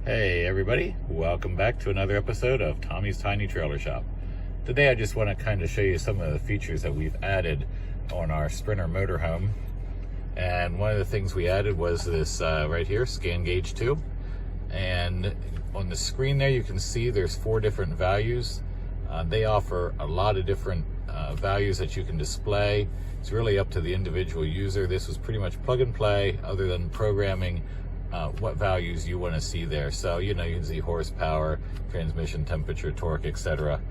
Hey everybody, welcome back to another episode of Tommy's Tiny Trailer Shop. Today I just want to kind of show you some of the features that we've added on our Sprinter motorhome. And one of the things we added was this right here, Scan Gauge 2. And on the screen there you can see there's 4 different values. They offer a lot of different values that you can display. It's really up to the individual user. This was pretty much plug and play other than programming what values you want to see there. So, you can see horsepower, transmission, temperature, torque, etc.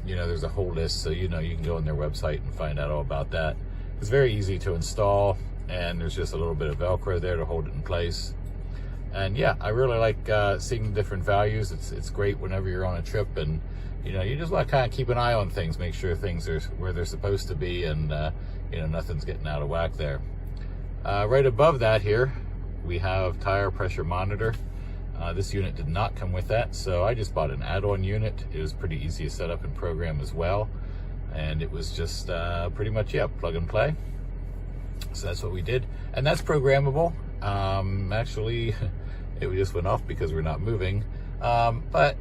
There's a whole list, so you can go on their website and find out all about that. It's very easy to install, and there's just a little bit of Velcro there to hold it in place. And yeah, I really like seeing the different values. It's great whenever you're on a trip and you just want to kind of keep an eye on things, make sure things are where they're supposed to be, and nothing's getting out of whack there. Right above that here, we have tire pressure monitor. This unit did not come with that, so I just bought an add-on unit. It was pretty easy to set up and program as well, and it was just pretty much, plug and play. So that's what we did, and that's programmable. Actually, it just went off because we're not moving, but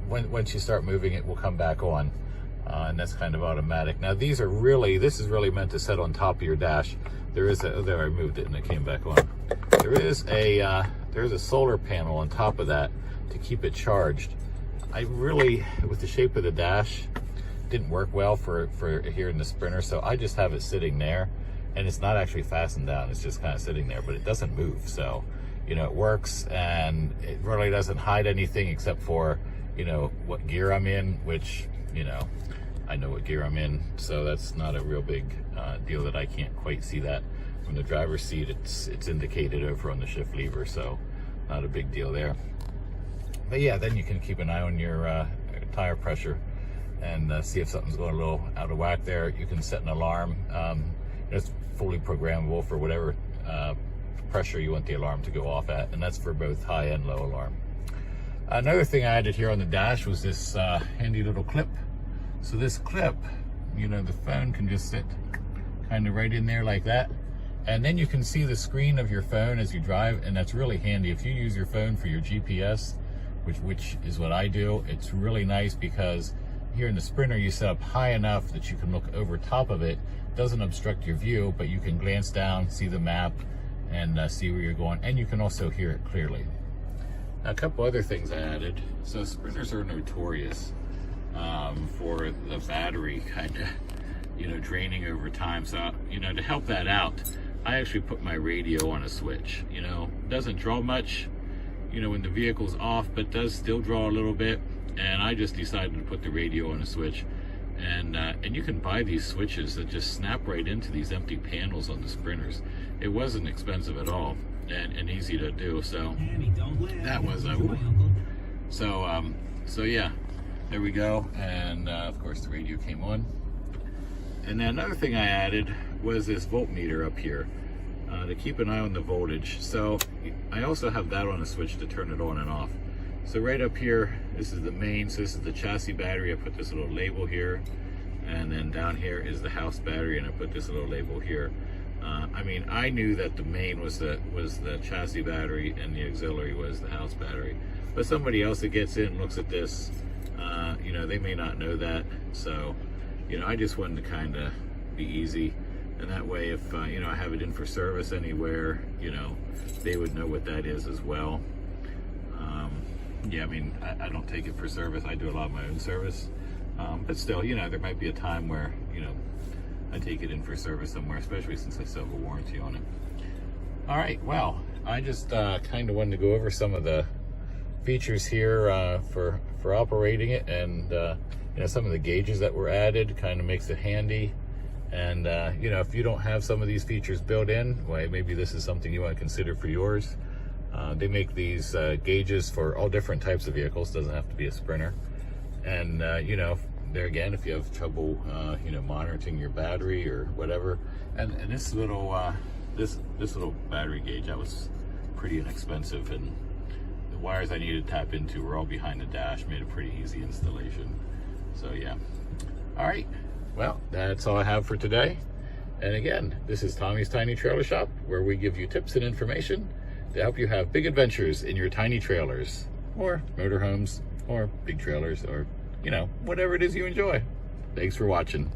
once you start moving, it will come back on, and that's kind of automatic. Now this is really meant to set on top of your dash. There I moved it and it came back on. There's a solar panel on top of that to keep it charged. With the shape of the dash, didn't work well for here in the Sprinter, so I just have it sitting there, and it's not actually fastened down. It's just kind of sitting there, but it doesn't move. So, it works, and it really doesn't hide anything except for, what gear I'm in, which, I know what gear I'm in, so that's not a real big deal that I can't quite see that from the driver's seat. It's indicated over on the shift lever, so not a big deal there. But yeah, then you can keep an eye on your tire pressure and see if something's going a little out of whack there. You can set an alarm. It's fully programmable for whatever pressure you want the alarm to go off at, and that's for both high and low alarm. Another thing I added here on the dash was this handy little clip. So this clip, the phone can just sit kind of right in there like that, and then you can see the screen of your phone as you drive, and that's really handy if you use your phone for your GPS, which is what I do. It's really nice because here in the Sprinter you set up high enough that you can look over top of it. It doesn't obstruct your view, but you can glance down, see the map, and see where you're going, and you can also hear it clearly. Now, a couple other things I added. So Sprinters are notorious for the battery kind of draining over time. So to help that out, I actually put my radio on a switch. Doesn't draw much when the vehicle's off, but does still draw a little bit, and I just decided to put the radio on a switch. And you can buy these switches that just snap right into these empty panels on the Sprinters. It wasn't expensive at all, and easy to do. So that was so yeah, there we go. And of course the radio came on. And then another thing I added was this voltmeter up here to keep an eye on the voltage. So I also have that on a switch to turn it on and off. So right up here, this is the main, so this is the chassis battery. I put this little label here, and then down here is the house battery, and I put this little label here. I knew that the main was the chassis battery and the auxiliary was the house battery, but somebody else that gets in and looks at this, they may not know that. So, I just wanted to kind of be easy, and that way if I have it in for service anywhere, they would know what that is as well. I don't take it for service. I do a lot of my own service, but still, there might be a time where I take it in for service somewhere, especially since I still have a warranty on it. All right, well, I just kind of wanted to go over some of the features here for operating it, and some of the gauges that were added kind of makes it handy. And if you don't have some of these features built in, well, maybe this is something you want to consider for yours. They make these gauges for all different types of vehicles. Doesn't have to be a Sprinter. And there again, if you have trouble monitoring your battery or whatever, and this little battery gauge, that was pretty inexpensive, and the wires I needed to tap into were all behind the dash. Made a pretty easy installation. So yeah. All right, well, that's all I have for today. And again, this is Tommy's Tiny Trailer Shop, where we give you tips and information to help you have big adventures in your tiny trailers or motorhomes or big trailers or, you know, whatever it is you enjoy. Thanks for watching.